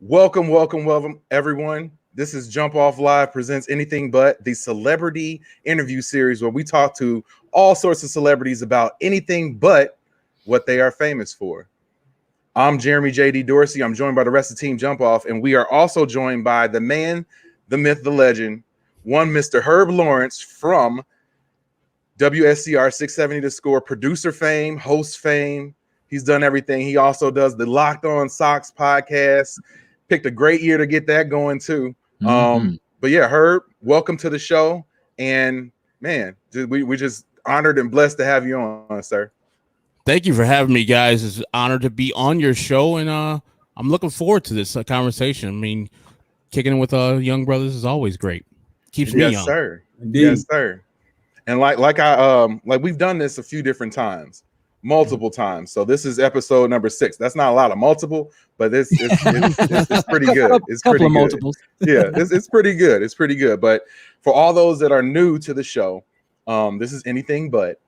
Welcome, everyone. This is Jumpoff Live presents Anything But, the celebrity interview series where we talk to all sorts of celebrities about anything but what they are famous for. I'm Jeremy J.D. Dorsey. I'm joined by the rest of Team Jumpoff, and we are also joined by the man, the myth, the legend, one Mr. Herb Laurence from WSCR 670 The Score, producer fame, host fame. He's done everything. He also does the Locked On Sox podcast. Picked a great year to get that going too. But yeah, Herb, welcome to the show. And man, we just honored and blessed to have you on, sir. Thank you for having me, guys. It's an honor to be on your show, and I'm looking forward to this conversation. I mean, kicking it with young brothers is always great. Keeps me young. Sir. Yes, sir. And like we've done this a few different times. Multiple times. So this is episode number 6. That's not a lot of multiple, but it's pretty good. It's pretty good. Multiples. Yeah, it's pretty good. It's pretty good. But for all those that are new to the show, this is Anything But.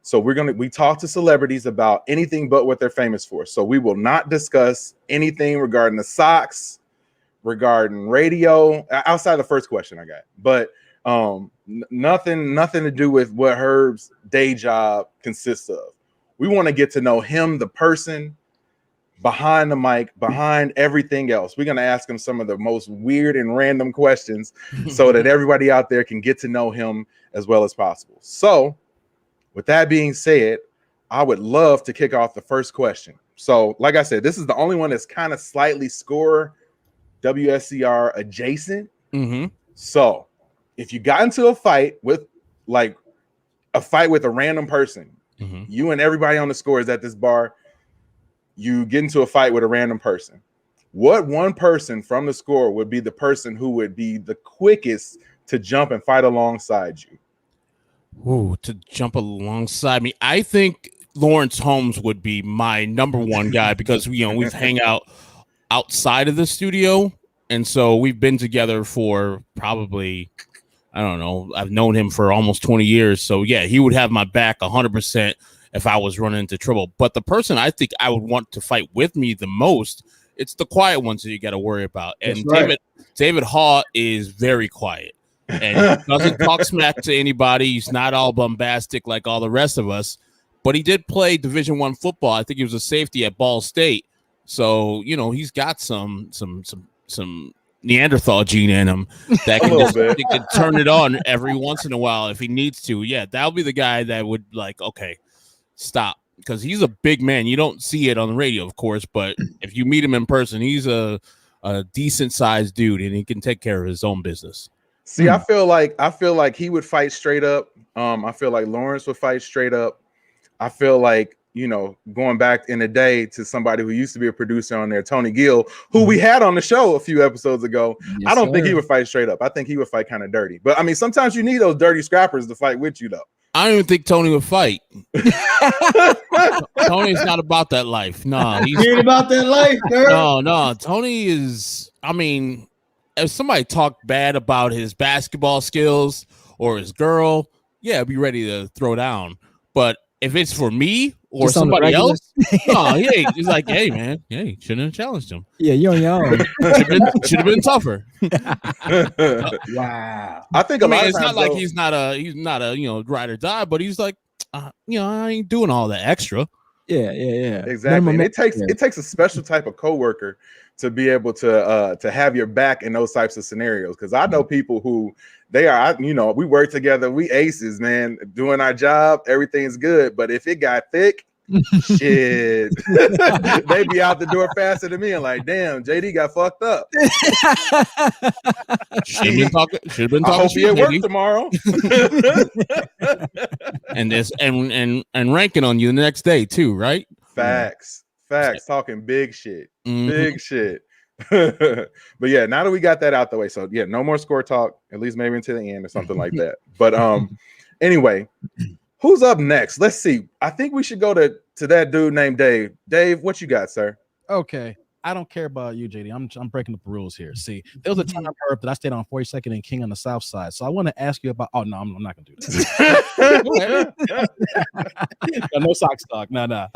So we talk to celebrities about anything but what they're famous for. So we will not discuss anything regarding the Sox, regarding radio, outside the first question I got. But nothing to do with what Herb's day job consists of. We want to get to know him, the person behind the mic, behind everything else. We're going to ask him some of the most weird and random questions so that everybody out there can get to know him as well as possible. So with that being said, I would love to kick off the first question. So like I said, this is the only one that's kind of slightly score WSCR adjacent. So if you got into a fight with a random person, you and everybody on the score is at this bar, you get into a fight with a random person. What one person from the score would be the person who would be the quickest to jump and fight alongside you? Ooh, to jump alongside me. I think Laurence Holmes would be my number one guy because we've hang out outside of the studio, and so we've been together for probably, I don't know, I've known him for almost 20 years. So, yeah, he would have my back 100% if I was running into trouble. But the person I think I would want to fight with me the most, it's the quiet ones that you got to worry about. And right. David Haw is very quiet and doesn't talk smack to anybody. He's not all bombastic like all the rest of us. But he did play Division I football. I think he was a safety at Ball State. So, he's got some Neanderthal gene in him that can turn it on every once in a while if he needs to. Yeah, that'll be the guy that would okay, stop, because he's a big man. You don't see it on the radio, of course, but if you meet him in person, he's a decent sized dude and he can take care of his own business. See, I feel like he would fight straight up. I feel like Laurence would fight straight up. I feel like, going back in the day to somebody who used to be a producer on there, Tony Gill, who we had on the show a few episodes ago. Yes, I don't think he would fight straight up. I think he would fight kind of dirty. But I mean, sometimes you need those dirty scrappers to fight with you, though. I don't even think Tony would fight. Tony's not about that life. No, he's not about that life, girl. No. Tony is, I mean, if somebody talked bad about his basketball skills or his girl, yeah, I'd be ready to throw down. But if it's for me or just somebody else, no, yeah, he's like, hey, man, hey, shouldn't have challenged him. Yeah, you're young. Should have been tougher. Wow. I think it's not like he's not a ride or die, but he's like, I ain't doing all that extra. Yeah. Exactly. It takes a special type of coworker to be able to have your back in those types of scenarios. Because I know people who we work together, we aces, man, doing our job, everything's good. But if it got thick, shit, they be out the door faster than me and like, damn, JD got fucked up. Should have been talking. I hope he at work tomorrow. and ranking on you the next day too, right? Facts, talking big shit. Big shit. But yeah, now that we got that out the way, so yeah, no more score talk, at least maybe until the end or something like that. But anyway, who's up next? Let's see. I think we should go to that dude named Dave. Dave, what you got, sir? Okay. I don't care about you, JD. I'm breaking up the rules here. See, there was a time that I stayed on 42nd and King on the South Side. So I want to ask you about. Oh no, I'm not gonna do that. No Sox talk. No.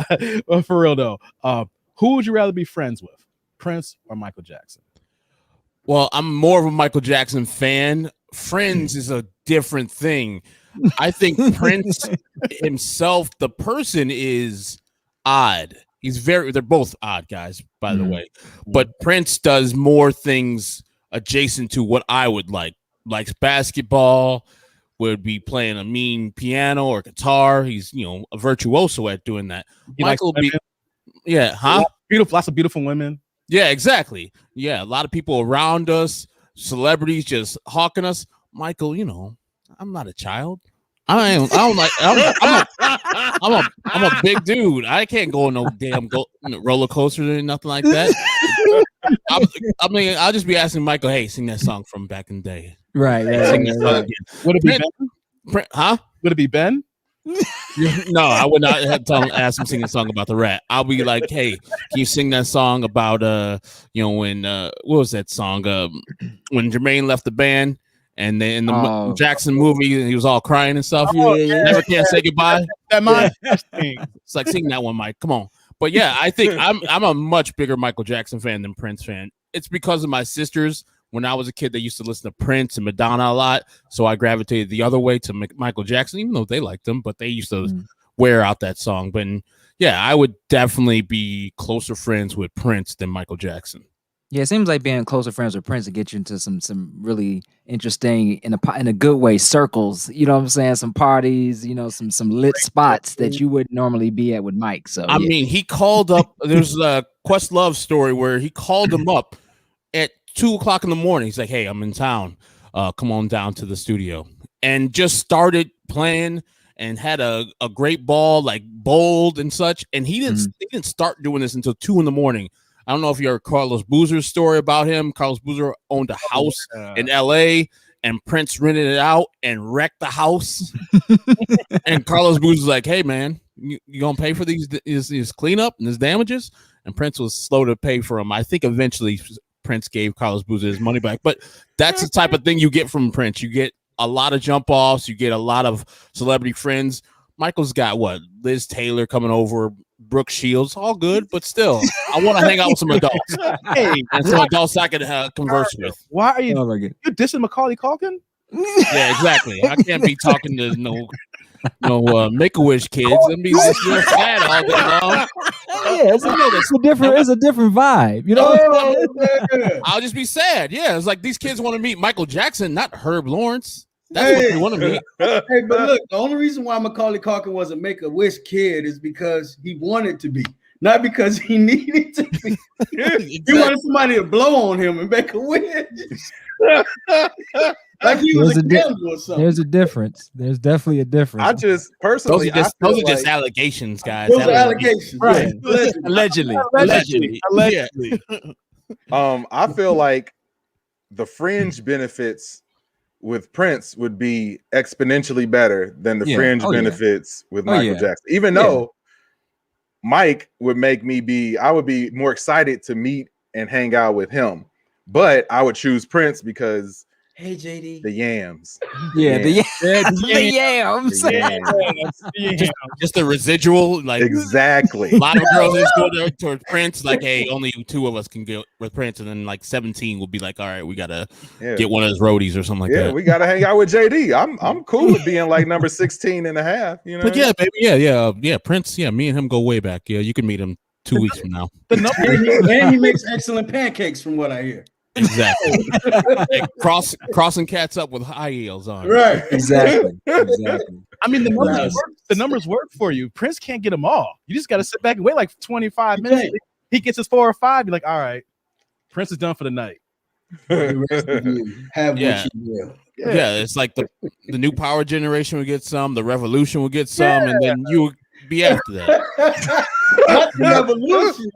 But for real though, who would you rather be friends with? Prince or Michael Jackson? Well, I'm more of a Michael Jackson fan. Friends is a different thing. I think Prince himself, the person, is odd. They're both odd guys, by the way. But Prince does more things adjacent to what I would like. Likes basketball, would be playing a mean piano or guitar. He's, a virtuoso at doing that. Michael be, lots of beautiful women. Yeah, exactly. Yeah, a lot of people around us, celebrities just hawking us. Michael, I'm not a child. I'm a big dude. I can't go on no damn roller coaster or nothing like that. I'll just be asking Michael, hey, sing that song from back in the day. Right. Sing that song again. Would it be Ben? Huh? Would it be Ben? No, I would not ask him to sing a song about the rat. I'll be like, hey, can you sing that song about when what was that song? When Jermaine left the band and then in the Jackson movie he was all crying and stuff. Never Can Say Goodbye. It's like, sing that one, Mike. Come on. But yeah, I think I'm a much bigger Michael Jackson fan than Prince fan. It's because of my sisters. When I was a kid, they used to listen to Prince and Madonna a lot, so I gravitated the other way to Michael Jackson, even though they liked them, but they used to wear out that song. But yeah, I would definitely be closer friends with Prince than Michael Jackson. Yeah, it seems like being closer friends with Prince to get you into some really interesting, in a good way, circles. You know what I'm saying? Some parties, some lit spots that you wouldn't normally be at with Mike. So I mean, he called up. There's a Questlove story where he called him up at 2:00 in the morning. He's like, hey, I'm in town. Come on down to the studio. And just started playing and had a great ball, like bowled and such. And he didn't start doing this until 2 a.m. I don't know if you heard Carlos Boozer's story about him. Carlos Boozer owned a house in LA and Prince rented it out and wrecked the house. And Carlos Boozer's like, hey, man, you gonna pay for these cleanup and his damages? And Prince was slow to pay for him. I think eventually Prince gave Carlos Boozer his money back, but that's the type of thing you get from Prince. You get a lot of jump offs, you get a lot of celebrity friends. Michael's got Liz Taylor coming over, Brooke Shields, all good, but still, I want to hang out with some adults. And some adults I could converse with. Why are you? You dissing Macaulay Culkin? Yeah, exactly. I can't be talking to no Make-A-Wish kids. Let me just feel sad all day long. Yeah, it's a different vibe. I'll just be sad. Yeah, it's like these kids want to meet Michael Jackson, not Herb Lawrence. That's what they want to meet. Hey, but look, the only reason why Macaulay Culkin was a Make-A-Wish kid is because he wanted to be, not because he needed to be. He wanted somebody to blow on him and make a wish. Like he was a candle or something. There's a difference. There's definitely a difference. I just personally, those are just allegations, guys. Those are allegations, right? Yeah. Allegedly. I feel like the fringe benefits with Prince would be exponentially better than the fringe benefits with Michael Jackson. Even though Mike would make me I would be more excited to meet and hang out with him, but I would choose Prince because hey JD, the yams. The yams. Just the residual, like exactly. A lot of girls just go there towards Prince, like, hey, only 2 of us can go with Prince, and then like 17 will be like, all right, we gotta get one of his roadies or something like that. We gotta hang out with JD. I'm cool with being like number 16 and a half. But yeah, baby, Prince, me and him go way back. Yeah, you can meet him 2 weeks from now. And he makes excellent pancakes, from what I hear. Exactly. Like crossing cats up with high heels on. Right. Exactly. I mean, the numbers work for you. Prince can't get them all. You just got to sit back and wait like 25 minutes. He gets his 4 or 5. You're like, all right, Prince is done for the night. The rest of you have what you will. Yeah, it's like the new power generation will get some, the revolution will get some, and then you will be after that. Not the revolution.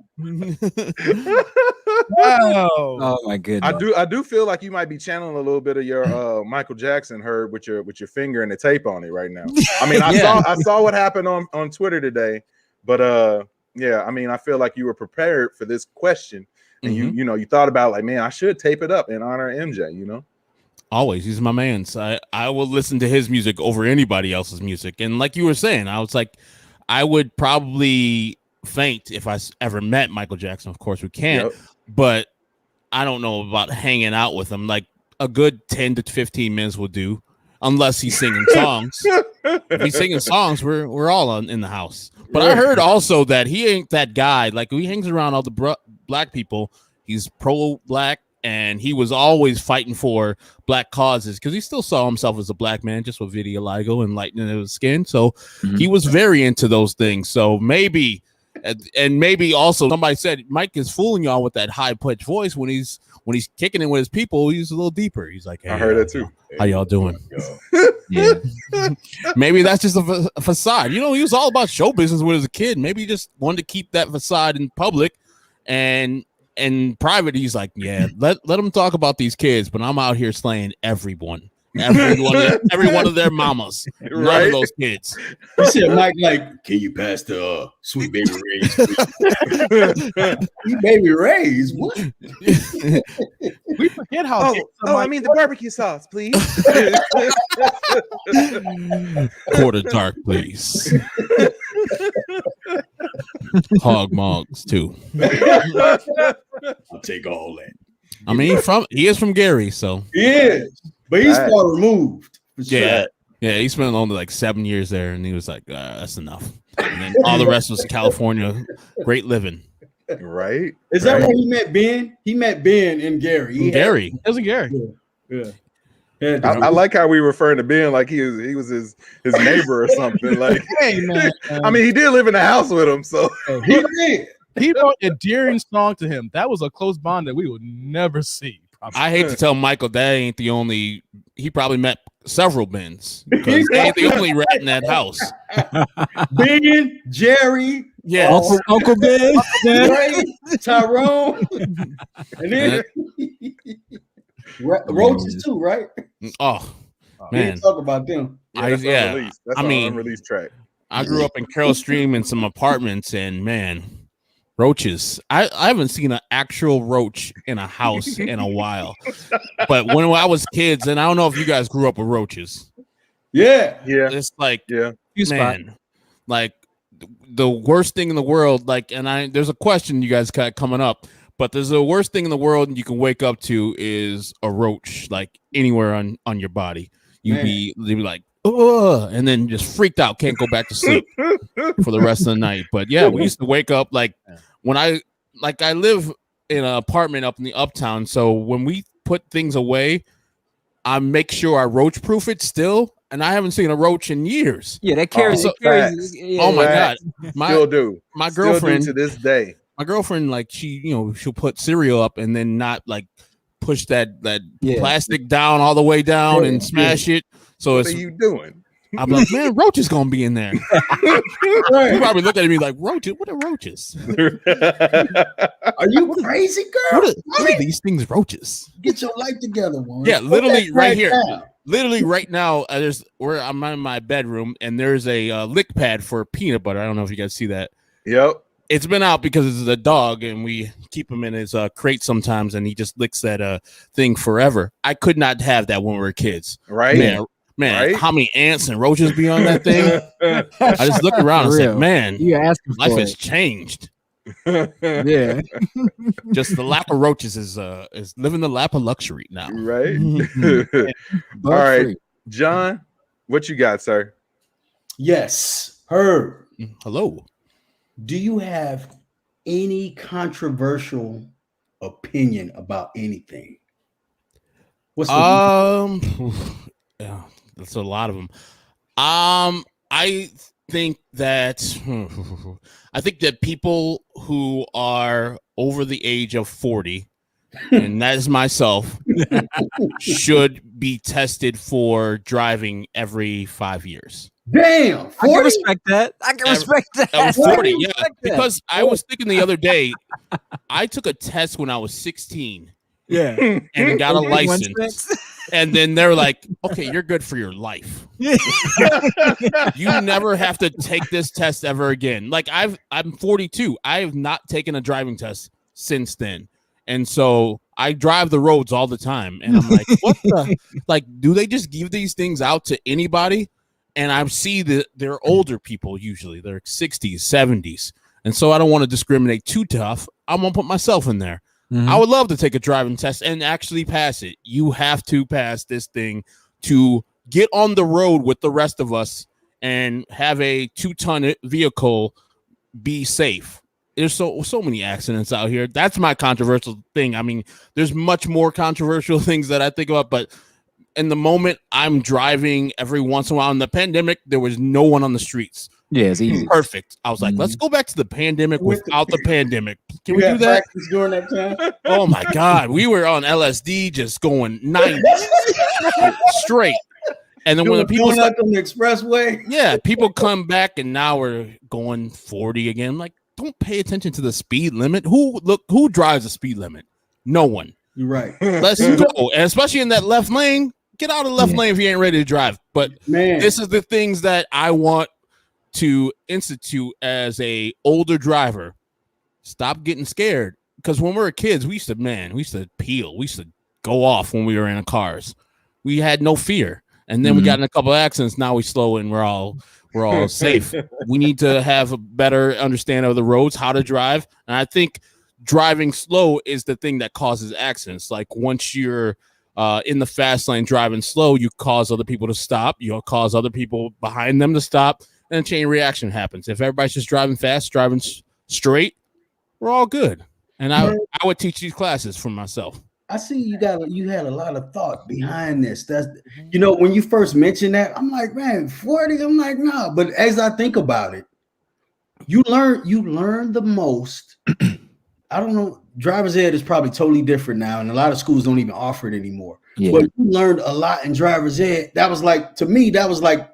Wow. Oh my goodness. I do feel like you might be channeling a little bit of your Michael Jackson Herb with your finger and the tape on it right now. I mean, I saw what happened on Twitter today, but I mean, I feel like you were prepared for this question, and you thought about like, man, I should tape it up in honor of MJ. Always, he's my man. So I will listen to his music over anybody else's music. And like you were saying, I was like, I would probably faint if I ever met Michael Jackson. Of course, we can't. But I don't know about hanging out with him. Like a good 10 to 15 minutes will do, unless he's singing songs. If he's singing songs, we're all in the house. But I heard also that he ain't that guy. Like he hangs around all the black people. He's pro-black, and he was always fighting for black causes because he still saw himself as a black man, just with vitiligo and lightening of his skin. So he was very into those things. So maybe, and maybe also somebody said Mike is fooling y'all with that high-pitched voice when he's kicking it with his people. He's a little deeper. He's like, hey, I heard it too. How y'all doing? Yeah. Maybe that's just a facade. You know, he was all about show business when he was a kid. Maybe he just wanted to keep that facade in public, and in private, he's like, yeah, let them talk about these kids, but I'm out here slaying every one of their mamas, none of those kids. You said Mike, like, can you pass the sweet baby Ray's? Sweet baby Ray's? What? We forget how. I mean the barbecue sauce, please. Quarter dark, please. Hog mogs too. I'll take all that. I mean, he is from Gary, so he is, but he's far removed. Yeah, he spent only like 7 years there, and he was like, that's enough. And then all the rest was California, great living. Right? Is that where he met Ben? He met Ben in Gary. Gary, it was in Gary. Yeah. I like how we referring to Ben like he was his neighbor or something. Like, hey man, I mean, he did live in the house with him, so he did. He wrote a endearing song to him. That was a close bond that we would never see. Probably. I hate to tell Michael that ain't the only. He probably met several Bens because they ain't the only rat in that house. Ben, Jerry, Uncle Ben, Ray, Tyrone, and then Roaches too, right? Oh We man, didn't talk about them. that's unreleased. That's an unreleased track. I grew up in Carroll Stream in some apartments, and man, roaches. I haven't seen an actual roach in a house in a while. But when I was kids, and I don't know if you guys grew up with roaches. Yeah. It's like, man, like the worst thing in the world. Like, and there's a question you guys got coming up, but there's the worst thing in the world you can wake up to is a roach, like anywhere on your body. You'd be like, oh, and then just freaked out, can't go back to sleep for the rest of the night. But yeah, we used to wake up like when I live in an apartment up in the uptown. So when we put things away, I make sure I roach proof it still. And I haven't seen a roach in years. Yeah, that carries. Oh my God. Still do. My girlfriend to this day. My girlfriend, like she'll put cereal up and then not like push that plastic down all the way down and smash it. So what are you doing? I'm like, man, roach is gonna be in there. You probably look at me like, roaches? What are roaches? Are you crazy, girl? What are these things roaches? Get your life together, woman. Yeah, literally right here. Literally right now, I'm in my bedroom and there's a lick pad for peanut butter. I don't know if you guys see that. Yep. It's been out because it's a dog and we keep him in his crate sometimes and he just licks that thing forever. I could not have that when we were kids. Right. Man, right? How many ants and roaches be on that thing? I just looked around and said, man, life has changed. Yeah. Just the lap of roaches is living the lap of luxury now. Right. All right. John, what you got, sir? Yes. Herb. Hello. Do you have any controversial opinion about anything? What's yeah, that's a lot of them. I think that people who are over the age of 40, and that is myself, should be tested for driving every 5 years. Damn, 40? I can respect that. I can respect that. I was 40, yeah. Because I was thinking the other day, I took a test when I was 16. Yeah. And got a license. And then they're like, okay, you're good for your life. You never have to take this test ever again. Like I'm 42. I have not taken a driving test since then. And so I drive the roads all the time. And I'm like, what the? Like, do they just give these things out to anybody? And I see that they're older people usually. They're 60s, 70s. And so I don't want to discriminate too tough. I'm going to put myself in there. Mhm. I would love to take a driving test and actually pass it. You have to pass this thing to get on the road with the rest of us and have a 2-ton vehicle be safe. There's so many accidents out here. That's my controversial thing. I mean, there's much more controversial things that I think about, but in the moment I'm driving every once in a while. In the pandemic, there was no one on the streets. Yeah, it's easy. Perfect. I was like, let's go back to the pandemic without the pandemic. Can we do that? Practice during that time? Oh my God. We were on LSD just going 90 straight. And then when the people going up on the expressway, yeah, people come back and now we're going 40 again. I'm like, don't pay attention to the speed limit. Who drives the speed limit? No one. you're right. Let's go. And especially in that left lane, get out of the left lane if you ain't ready to drive. But Man, this is the things that I want to institute as a older driver. Stop getting scared. Because when we were kids, we used to peel. We used to go off when we were in the cars. We had no fear. And then we got in a couple of accidents. Now we slow and we're all safe. We need to have a better understanding of the roads, how to drive. And I think driving slow is the thing that causes accidents. Like once you're in the fast lane driving slow, you cause other people to stop. You'll cause other people behind them to stop. And a chain reaction happens. If everybody's just driving fast, driving straight, we're all good. And I would teach these classes for myself. I see you had a lot of thought behind this. That's when you first mentioned that, I'm like, man, 40. I'm like, nah. But as I think about it, you learn the most. I don't know. Driver's ed is probably totally different now, and a lot of schools don't even offer it anymore. Yeah. But you learned a lot in driver's ed. That was like, to me, that was like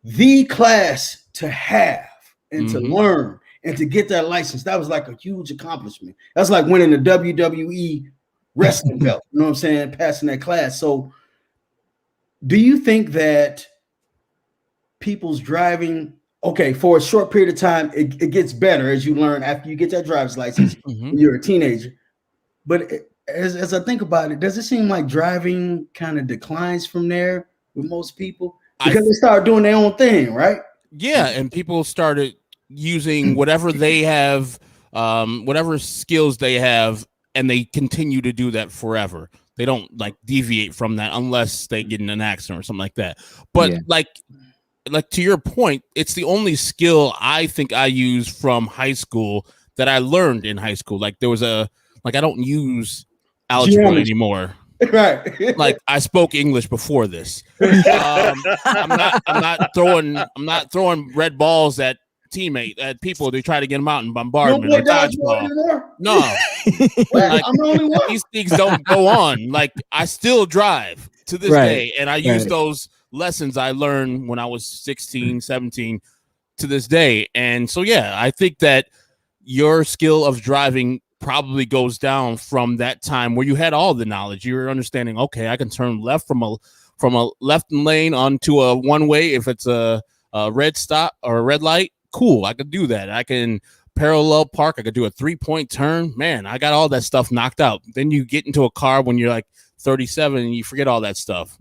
the class to have and to learn and to get that license. That was like a huge accomplishment. That's like winning the WWE wrestling belt. You know what I'm saying? Passing that class. So do you think that people's driving, okay, for a short period of time, it gets better as you learn after you get that driver's license when you're a teenager? But as I think about it, does it seem like driving kind of declines from there with most people? Because they start doing their own thing, right? Yeah, and people started using whatever they have, whatever skills they have, and they continue to do that forever. They don't like deviate from that unless they get in an accident or something like that. But like to your point, it's the only skill I think I use from high school that I learned in high school. Like there was I don't use algebra anymore. Right. Like I spoke English before this. I'm not throwing red balls at people to try to get them out in bombardment or dodgeball. No. Like, I'm the only one. These things don't go on. Like I still drive to this day, and I use those lessons I learned when I was 16, 17 to this day. And so yeah, I think that your skill of driving probably goes down from that time where you had all the knowledge. You're understanding, okay, I can turn left from a left lane onto a one-way if it's a red stop or a red light. Cool, I could do that. I can parallel park. I could do a 3-point turn. Man, I got all that stuff knocked out. Then you get into a car when you're like 37 and you forget all that stuff.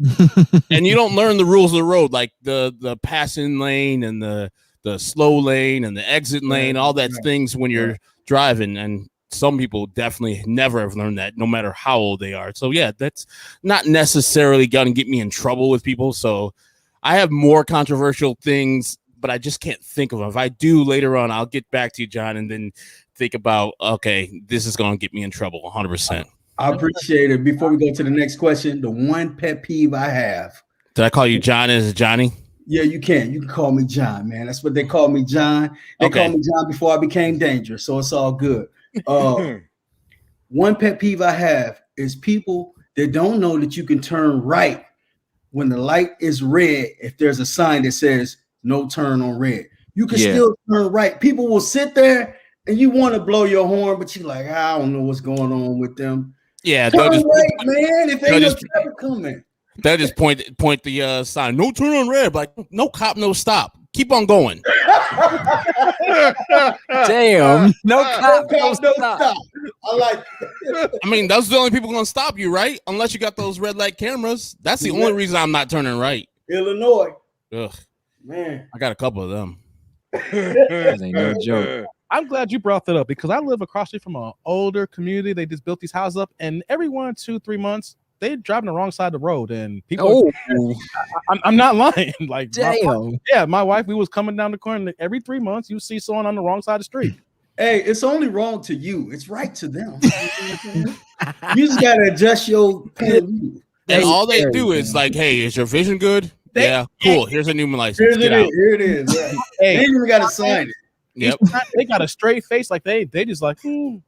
And you don't learn the rules of the road, like the passing lane and the slow lane and the exit lane, all that things when you're driving. And some people definitely never have learned that, no matter how old they are. So yeah, that's not necessarily gonna get me in trouble with people. So I have more controversial things, but I just can't think of them. If I do later on, I'll get back to you, John, and then think about, okay, this is gonna get me in trouble 100%. I appreciate it. Before we go to the next question, the one pet peeve I have. Did I call you John as Johnny? Yeah, you can. You can call me John, man. That's what they call me, John. They call me John before I became dangerous, so it's all good. One pet peeve I have is people that don't know that you can turn right when the light is red if there's a sign that says no turn on red. You can still turn right. People will sit there and you want to blow your horn, but you're like, I don't know what's going on with them. Yeah, turn right, man. If ain't no traffic coming. They'll just point the sign, no turn on red, like no cop, no stop. Keep on going. Damn. No cop, no stop. I like it. I mean, those are the only people going to stop you, right? Unless you got those red light cameras. That's the only reason I'm not turning right. Illinois. Ugh. Man. I got a couple of them. This ain't no joke. I'm glad you brought that up because I live across the street from an older community. They just built these houses up, and every 1, 2, 3 months, they're driving the wrong side of the road, and people. Oh, I'm not lying. Like, damn. my wife, we was coming down the corner. Every 3 months, you see someone on the wrong side of the street. Hey, it's only wrong to you. It's right to them. You just gotta adjust your point of view. And all they do is like, hey, is your vision good? Yeah, cool. Here's a new license. Here it is. Right. Hey, they even gotta sign it. Yep. They got a straight face, like they just like. And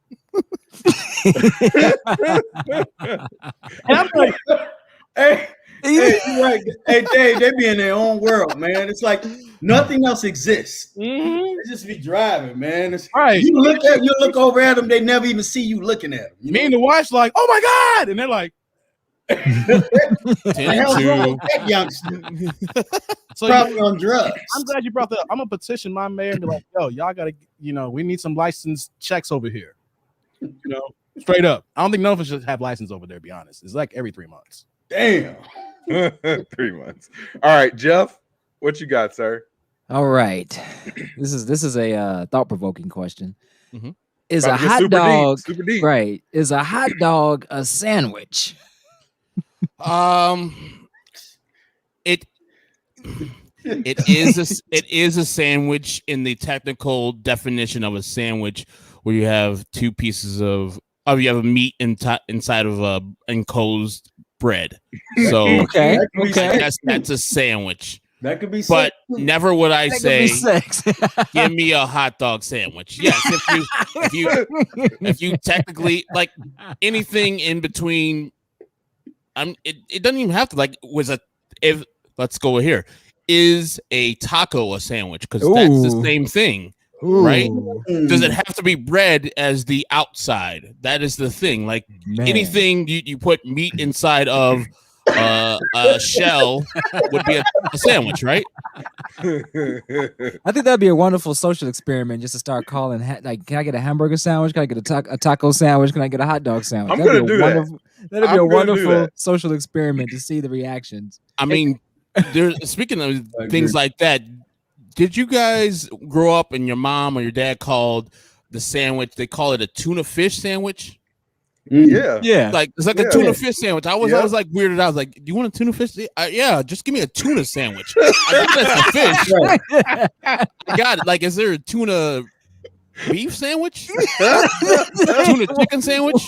I'm like, hey, you're right. Hey, Dave, they be in their own world, man. It's like nothing else exists. They just be driving, man. It's, right. You look over at them, they never even see you looking at them. You Me and the wife's like, oh my God, and they're like, the hell's wrong with that youngster? so Probably on drugs. I'm glad you brought that up. I'm gonna petition my mayor and be like, yo, y'all gotta, we need some license checks over here. Straight up. I don't think none of us should have license over there, to be honest. It's like every 3 months. Damn. 3 months. All right, Jeff, what you got, sir? All right. This is a thought-provoking question. Mm-hmm. Is About a to get hot super dog deep, super deep. right? Is a hot dog a sandwich? It is a sandwich in the technical definition of a sandwich, where you have two pieces of you have a meat inside of a enclosed bread. So Okay. that's a sandwich. That could be But sex, too. never would I That could say be sex. give me a hot dog sandwich. Yes, if you technically like anything in between, it doesn't even have to let's go here. Is a taco a sandwich? Because that's the same thing, right? Does it have to be bread as the outside? That is the thing. Like anything you put meat inside of a shell would be a sandwich, right? I think that'd be a wonderful social experiment, just to start calling like, can I get a hamburger sandwich? Can I get a taco sandwich? Can I get a hot dog sandwich? That'd be a wonderful social experiment to see the reactions. I mean, speaking of things like that, did you guys grow up and your mom or your dad called the sandwich? They call it a tuna fish sandwich. Yeah. Like it's like a tuna fish sandwich. I was like weirded out. I was like, "Do you want a tuna fish?" Yeah, just give me a tuna sandwich. I think that's a fish. I got it. Like, is there a tuna beef sandwich? Tuna chicken sandwich?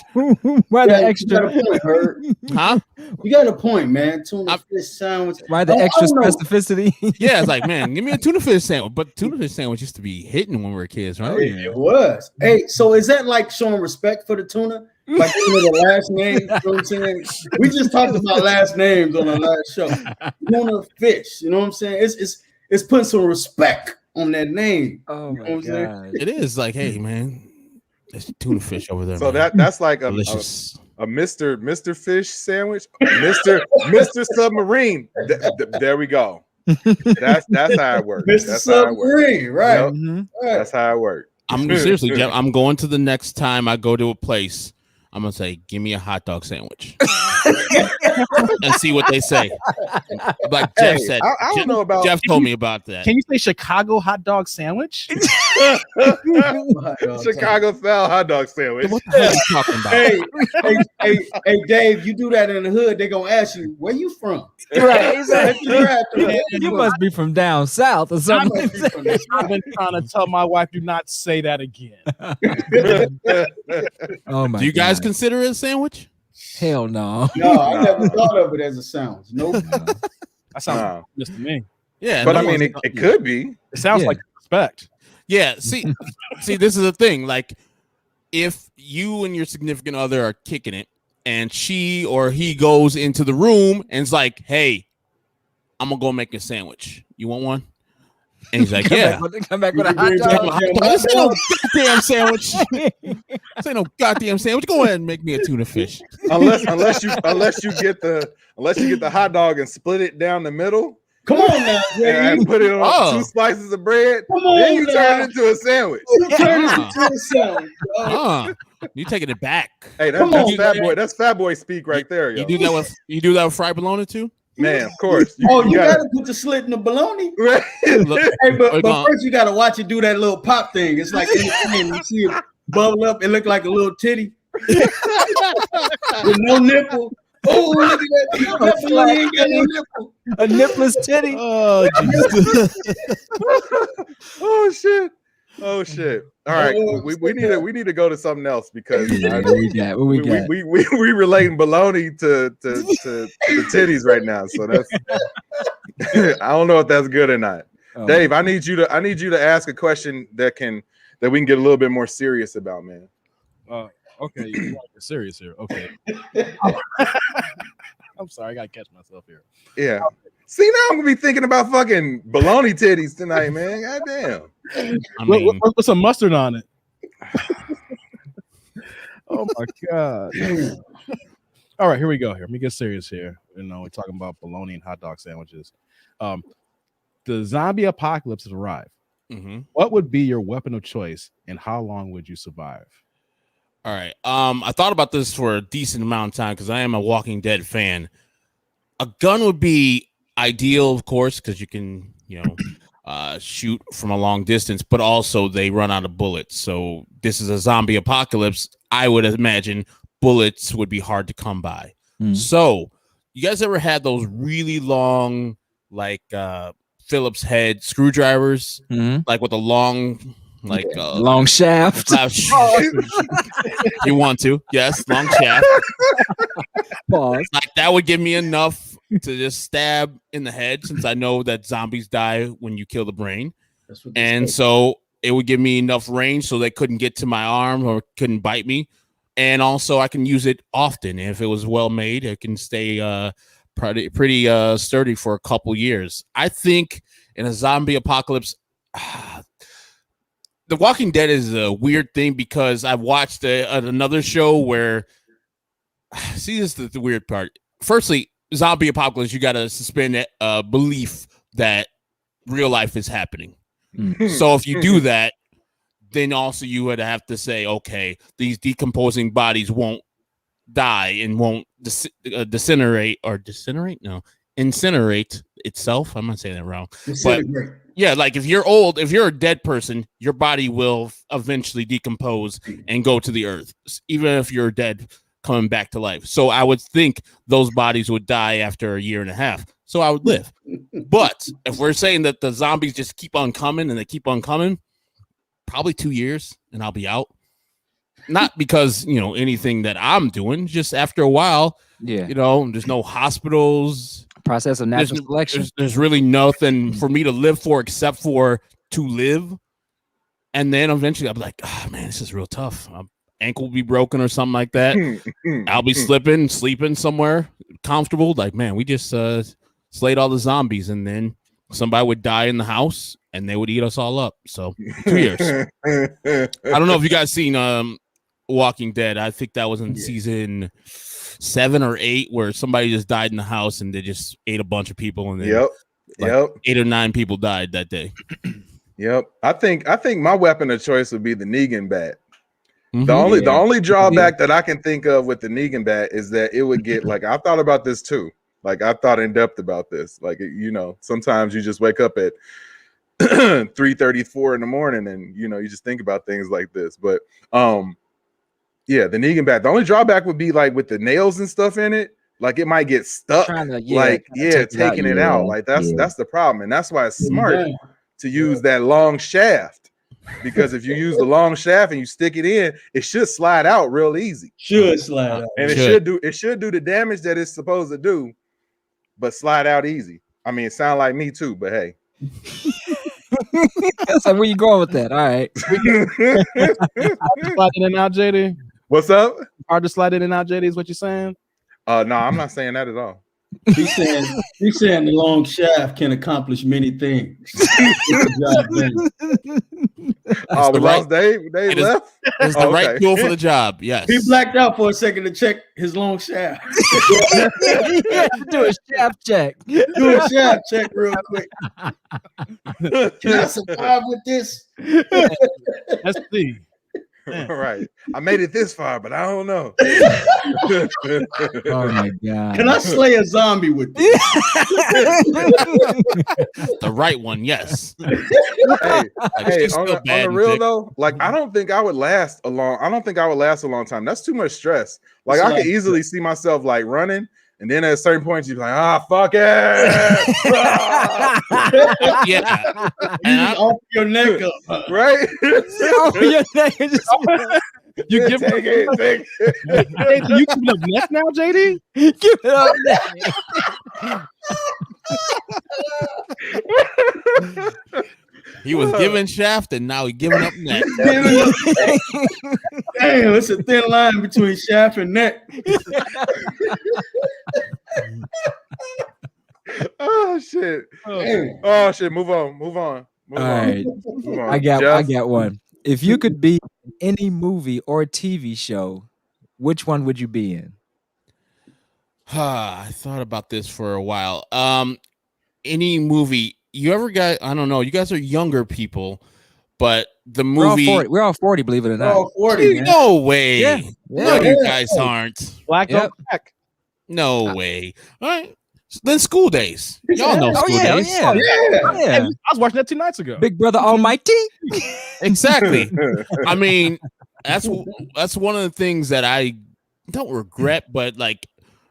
Why the extra? You got a point, Herb. Huh? You got a point, man. Tuna fish sandwich. Why the extra specificity? Yeah, it's like, man, give me a tuna fish sandwich. But tuna fish sandwich used to be hitting when we were kids, right? It was. Hey, so is that like showing respect for the tuna? Like the last name, you know what I'm saying? We just talked about last names on the last show. Tuna fish, you know what I'm saying? It's putting some respect on that name. Oh my god! It is like, hey man, there's tuna fish over there. So man. that's like a Delicious. a Mr. Fish sandwich, Mr. Submarine. There we go. That's how it works. Mr. That's how it works. Submarine, right? Yep. Mm-hmm. Right. That's how it works. I'm seriously, Jeff, I'm going to the next time I go to a place. I'm gonna say, give me a hot dog sandwich and see what they say. Like Jeff said, I don't know about Jeff told me about that. Can you say Chicago hot dog sandwich? Chicago style hot dog sandwich. What the hell are you talking about? Hey, Dave, you do that in the hood, they're gonna ask you, where you from? Right, exactly. You You must be from down south or something. I've been trying to tell my wife, do not say that again. Oh my! Do you guys God. consider it a sandwich? Hell no. No, I never thought of it as a sandwich. Nope. That sounds just to me. Yeah, But no I mean, one's- it could be. It sounds like respect. Yeah, see, this is the thing. Like, if you and your significant other are kicking it, and she or he goes into the room and is like, "Hey, I'm gonna go make a sandwich. You want one?" And he's like, "Yeah." Come back with a hot dog. This ain't no goddamn sandwich. This ain't no goddamn sandwich. Go ahead and make me a tuna fish. Unless you get the hot dog and split it down the middle. Come on now, And Jay. put it on Oh. 2 slices of bread. Come on Then you now. turn it into a sandwich. You turn it into a sandwich. You taking it back. Hey, Come that's on, fat man. boy. That's fat boy speak right there, yo. You do that with fried bologna too? Man, of course. You gotta put the slit in the bologna. Right. Hey, but first you gotta watch it do that little pop thing. It's like you see it bubble up. It look like a little titty with no nipple. Oh, look at that! That bologna ain't got no nipple. A nipless titty. Oh, Jesus. Oh shit! All right, we need to go to something else because we relating baloney to titties right now. So that's I don't know if that's good or not. Dave, I need you to ask a question that we can get a little bit more serious about, man. Okay, you're serious here. Okay. I'm sorry, I gotta catch myself here. Yeah. See, now I'm gonna be thinking about fucking baloney titties tonight, man. God damn. I mean, put some mustard on it. Oh my god. All right, here we go. Here, let me get serious here. You know, we're talking about bologna and hot dog sandwiches. The zombie apocalypse has arrived. Mm-hmm. What would be your weapon of choice, and how long would you survive? All right. I thought about this for a decent amount of time because I am a Walking Dead fan. A gun would be ideal, of course, because you can, shoot from a long distance, but also they run out of bullets. So this is a zombie apocalypse. I would imagine bullets would be hard to come by. Mm-hmm. So you guys ever had those really long, like Phillips head screwdrivers, like with a long, like long shaft? You want to? Yes, long shaft. Pause. Like that would give me enough to just stab in the head, since I know that zombies die when you kill the brain, and so it would give me enough range so they couldn't get to my arm or couldn't bite me, and also I can use it often. If it was well made, it can stay pretty sturdy for a couple years. I think in a zombie apocalypse, The Walking Dead is a weird thing because I've watched another show where, see, this is the weird part. Firstly, zombie apocalypse, you got to suspend belief that real life is happening. So if you do that, then also you would have to say, okay, these decomposing bodies won't die and won't incinerate itself. I'm not saying that wrong. But yeah, like if you're old, if you're a dead person, your body will eventually decompose and go to the earth, even if you're dead coming back to life. So I would think those bodies would die after a year and a half. So I would live. But if we're saying that the zombies just keep on coming and they keep on coming, probably 2 years and I'll be out. Not because, anything that I'm doing, just after a while, there's no hospitals. Process of natural selection. There's really nothing for me to live for except for to live. And then eventually I'll be like, oh man, this is real tough. My ankle will be broken or something like that. I'll be sleeping somewhere comfortable. Like, man, we just slayed all the zombies, and then somebody would die in the house and they would eat us all up. So 2 years. I don't know if you guys seen Walking Dead. I think that was in season 7 or 8 where somebody just died in the house and they just ate a bunch of people, and then 8 or 9 people died that day. Yep. I think my weapon of choice would be the Negan bat. The only drawback that I can think of with the Negan bat is that it would get like, I thought about this too. Like I thought in depth about this. Like, sometimes you just wake up at 3:34 in the morning and you just think about things like this. But yeah, the Negan bat. The only drawback would be like with the nails and stuff in it, like it might get stuck. Taking it out. Like that's the problem. And that's why it's smart to use that long shaft. Because if you use the long shaft and you stick it in, it should slide out real easy. And it should do the damage that it's supposed to do, but slide out easy. I mean, it sounds like me too, but hey. That's like, where you going with that? All right. Slide in and out, JD. What's up? Hard to slide in and out, JD, is what you're saying? No, I'm not saying that at all. He's saying the long shaft can accomplish many things. We lost Dave. Dave left. It's the right tool for the job. Yes. He blacked out for a second to check his long shaft. Do a shaft check. Do a shaft check real quick. Can I survive with this? Let's see. Right. I made it this far, but I don't know. Oh my god! Can I slay a zombie with this? The right one, yes. Hey, on the real though, like I don't think I would last a long time. That's too much stress. Like I could easily see myself like running, and then at a certain point you're like, fuck it. Yeah. You just off your neck up. Right? Your neck is just- You give Take it. Hey, you giving up neck now, JD? give it up. He was giving shaft and now he's giving up neck. Damn, it's a thin line between shaft and neck. Oh shit. Damn. Oh shit. Move on. All right, Move on. I got Jeff? one. If you could be in any movie or TV show, which one would you be in? I thought about this for a while. Any movie you ever got? I don't know. You guys are younger people, but the movie We're all 40, believe it or not. Oh, 40, man. no way. Yeah. No, Yeah. you guys aren't. Black Yep. on black. No way. All right. Then School Days. Y'all know Oh School yeah, Days. yeah, Yeah. yeah. I was watching that 2 nights ago. Big Brother Almighty. Exactly. I mean, that's one of the things that I don't regret, but like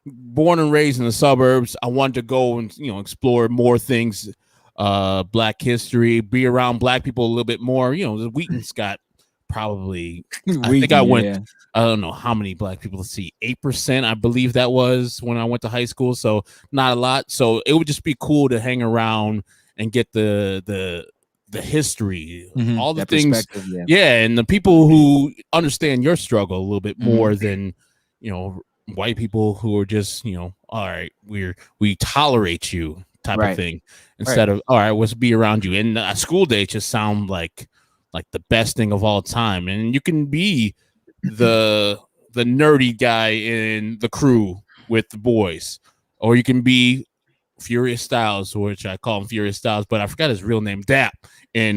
born and raised in the suburbs, I wanted to go and explore more things, Black history, be around Black people a little bit more. The Wheaton's got probably I think I went. Yeah. I don't know how many Black people. Let's see, 8%. I believe that was when I went to high school. So not a lot. So it would just be cool to hang around and get the history, Mhm, all the that things. perspective, Yeah, and the people who understand your struggle a little bit more than white people who are just all right, we tolerate you type of Right. thing instead of all right, let's be around you. And School Day just sound like the best thing of all time, and you can be the nerdy guy in the crew with the boys, or you can be Furious Styles, which I call him Furious Styles, but I forgot his real name, Dap, in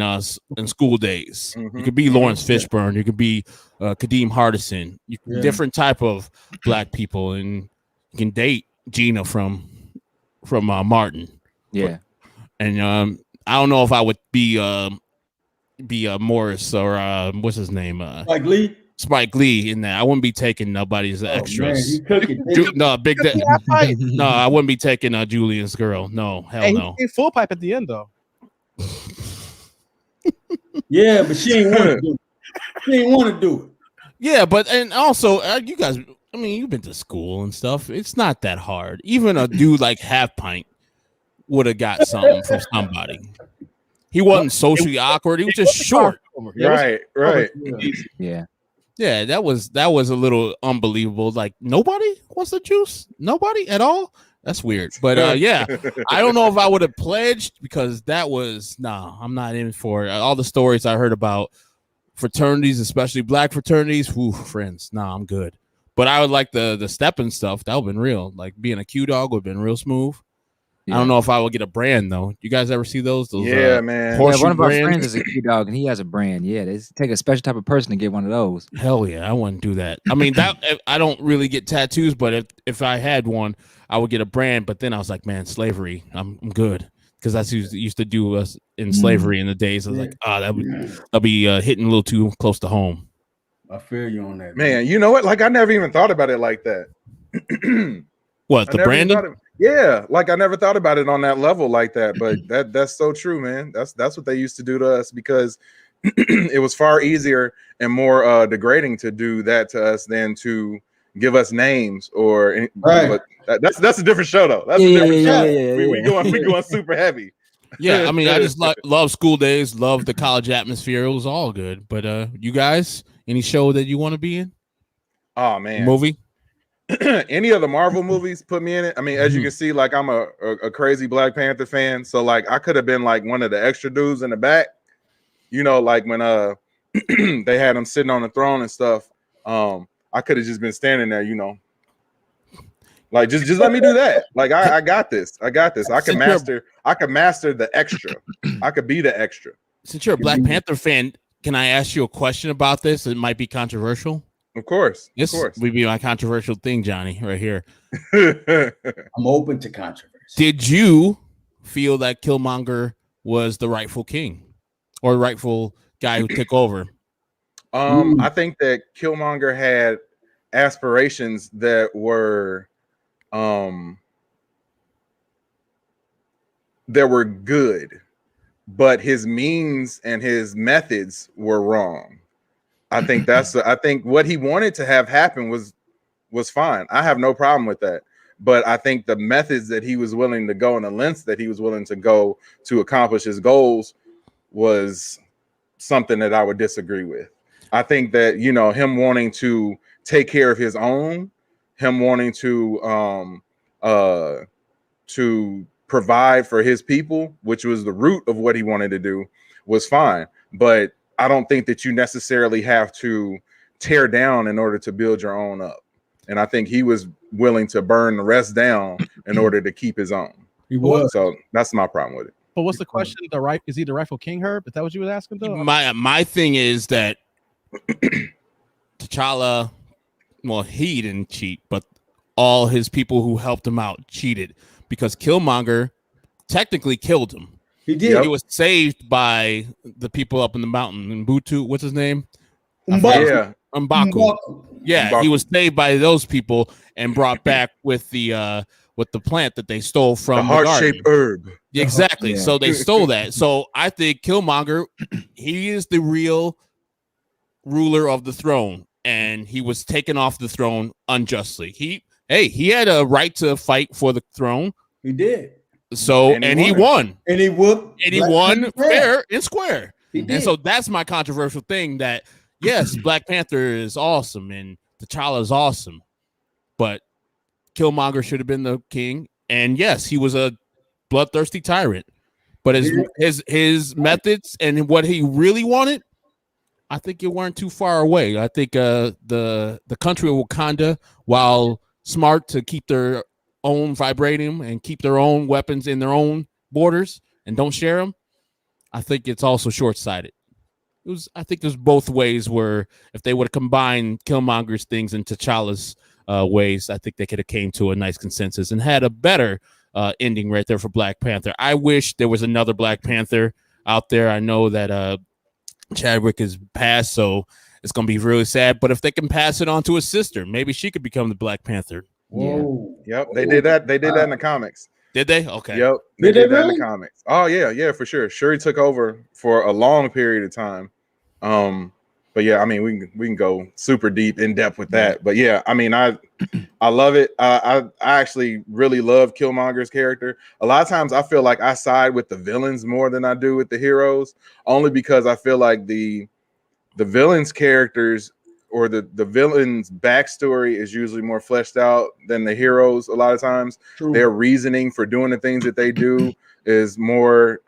School Days. Mhm. You could be Lawrence Fishburne, you could be Kadeem Hardison, different type of Black people, and you can date Gina from Martin. Yeah. And I don't know if I would be Morris or what's his name, Like Lee. Spike Lee in that. I wouldn't be taking nobody's extras. Man, you cooking. No, no, I wouldn't be taking Julian's girl. No, hell Hey, no. he full pipe at the end though. Yeah, but she ain't want to do it. She ain't want to do it. Yeah, but and also you guys. I mean, you've been to school and stuff. It's not that hard. Even a dude like Half Pint would have got something from somebody. He wasn't socially awkward. He was just short. Right. Yeah. Yeah, that was a little unbelievable. Like nobody wants the juice. Nobody at all. That's weird. But yeah, I don't know if I would have pledged because that was I'm not in for it. All the stories I heard about fraternities, especially Black fraternities. Whew, friends. I'm good. But I would like the stepping stuff. That would have been real. Like being a Q dog would have been real smooth. Yeah. I don't know if I would get a brand though. You guys ever see those? Yeah, man. Horseshoe One of our brands? friends is a Q-Dog, and he has a brand. Yeah, they take a special type of person to get one of those. Hell yeah, I wouldn't do that. I mean, that I don't really get tattoos, but if I had one, I would get a brand. But then I was like, man, slavery, I'm good because that's who used to do us in slavery in the days. I was like, that'll be hitting a little too close to home. I feel you on that, Man, you know what? Like I never even thought about it like that. What, the branding? Yeah, like I never thought about it on that level like that, but that's so true, man. That's what they used to do to us because it was far easier and more degrading to do that to us than to give us names or Right. But that's a different show though. That's a different show. We going super heavy. Yeah, I mean, I just love School Days, love the college atmosphere. It was all good. But you guys, any show that you want to be in? Oh man, Movie? Any of the Marvel movies put me in it. I mean, as you can see, like I'm a crazy Black Panther fan, so like I could have been like one of the extra dudes in the back, like when they had him sitting on the throne and stuff. I could have just been standing there, like just let me do that. Like I got this. I can master the extra. I could be the extra. Since you're a Black Panther fan, Can I ask you a question about this? It might be controversial. Of course. This would be my controversial thing, Johnny, right here. I'm open to controversy. Did you feel that Killmonger was the rightful king or the rightful guy who took over? I think that Killmonger had aspirations that were good, but his means and his methods were wrong. I think I think what he wanted to have happen was fine. I have no problem with that. But I think the methods that he was willing to go and the lengths that he was willing to go to accomplish his goals was something that I would disagree with. I think that, you know, him wanting to take care of his own, him wanting to provide for his people, which was the root of what he wanted to do, was fine. But I don't think that you necessarily have to tear down in order to build your own up. And I think he was willing to burn the rest down in order to keep his own. He was. So that's my problem with it. But what's the question? Is he the rightful king, Herb? Is that what you was asking, though? My thing is that T'Challa, well, he didn't cheat, but all his people who helped him out cheated because Killmonger technically killed him. He did. He was saved by the people up in the mountain. Mbutu, what's his name? M'Baku. M'Baku. Yeah, M'Baku. he was saved by those people and brought back with the plant that they stole from The heart-shaped herb. Exactly. Yeah. So they stole that. So I think Killmonger, he is the real ruler of the throne, and he was taken off the throne unjustly. He had a right to fight for the throne. He did. So and he won. And he whooped. And he won fair and square. He did. And so that's my controversial thing that yes, Black Panther is awesome and T'Challa is awesome, but Killmonger should have been the king. And yes, he was a bloodthirsty tyrant, but his methods and what he really wanted, I think it weren't too far away. I think the country of Wakanda, while smart to keep their own vibranium and keep their own weapons in their own borders and don't share them, I think it's also short-sighted. I think there's both ways where if they would have combined Killmonger's things and T'Challa's ways, I think they could have came to a nice consensus and had a better ending right there for Black Panther. I wish there was another Black Panther out there. I know that Chadwick is passed, so it's going to be really sad. But if they can pass it on to his sister, maybe she could become the Black Panther. Whoa. Yep, they did that. They did that in the comics. Did they? Okay. Yep, they did that in the comics. Oh yeah, for sure. Shuri took over for a long period of time. But yeah, I mean, we can go super deep in depth with that. But yeah, I mean, I love it. I actually really love Killmonger's character. A lot of times I feel like I side with the villains more than I do with the heroes, only because I feel like the villains' characters or the villain's backstory is usually more fleshed out than the heroes. A lot of times, their reasoning for doing the things that they do is more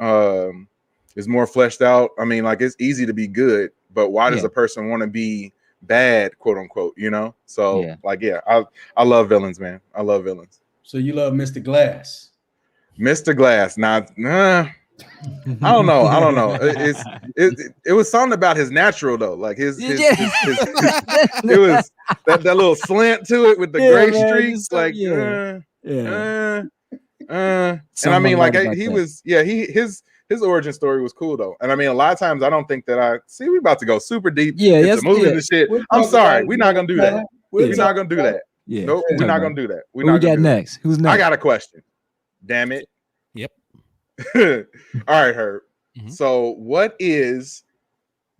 fleshed out. I mean, like, it's easy to be good, but why does a person want to be bad, quote unquote? You know? So I love villains, man. I love villains. So you love Mr. Glass? Mr. Glass. Now, I don't know. It was something about his natural though. Like his it was that little slant to it with the gray streaks. Like and I mean, like his origin story was cool though. And I mean, a lot of times I don't think that we about to go super deep. It's a movie and shit. I'm sorry, we're not gonna do that. We're not gonna do that. Yeah. Nope, we're not gonna do that. Who we got next? Who's next? I got a question. Damn it. Yep. All right, Herb. Mm-hmm. So what is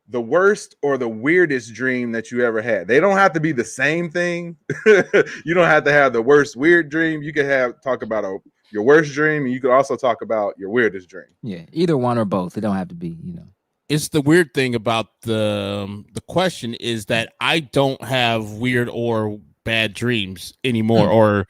the worst or the weirdest dream that you ever had? They don't have to be the same thing. You don't have to have the worst weird dream. You can talk about your worst dream, and you could also talk about your weirdest dream. Yeah, either one or both. It don't have to be, you know. It's the weird thing about the question is that I don't have weird or bad dreams anymore. Or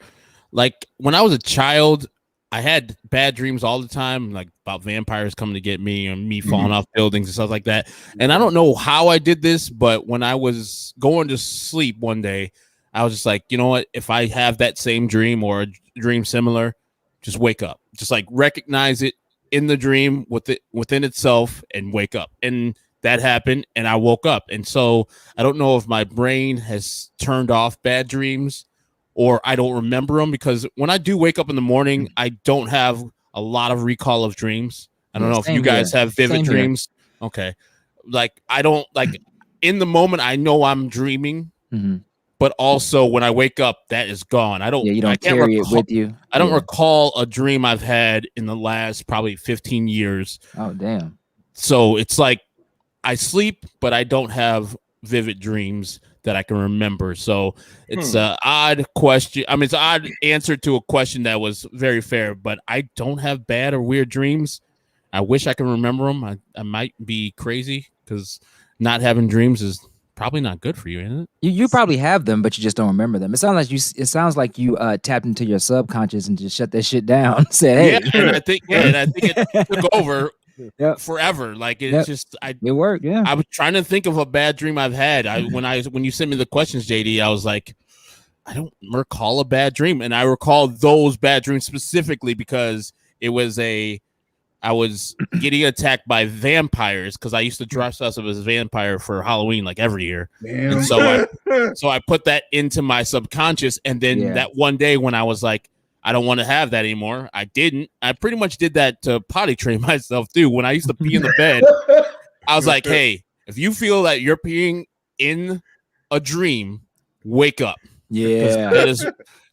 like when I was a child, I had bad dreams all the time, like about vampires coming to get me and me falling off buildings and stuff like that. And I don't know how I did this, but when I was going to sleep one day, I was just like, you know what? If I have that same dream or a dream similar, just wake up. Just like recognize it in the dream within itself and wake up. And that happened, and I woke up. And so I don't know if my brain has turned off bad dreams or I don't remember them, because when I do wake up in the morning, I don't have a lot of recall of dreams. I don't know if you guys have vivid dreams. Okay. Like, I don't, like, in the moment, I know I'm dreaming, but also when I wake up, that is gone. I don't, you don't carry it with you. I don't recall a dream I've had in the last probably 15 years. Oh, damn. So it's like I sleep, but I don't have vivid dreams that I can remember. So it's an odd question. I mean, it's an odd answer to a question that was very fair, but I don't have bad or weird dreams. I wish I can remember them. I might be crazy because not having dreams is probably not good for you, isn't it? You probably have them, but you just don't remember them. It sounds like you tapped into your subconscious and just shut that shit down. Said, hey, and I think it took over forever. Like it's just it worked. Yeah, I was trying to think of a bad dream I've had. When you sent me the questions, JD, I was like, I don't recall a bad dream, and I recall those bad dreams specifically because it was I was getting attacked by vampires because I used to dress up as a vampire for Halloween like every year. And so I put that into my subconscious. And then that one day when I was like, I don't want to have that anymore, I didn't. I pretty much did that to potty train myself too. When I used to pee in the bed, I was like, hey, if you feel that you're peeing in a dream, wake up. Yeah. It's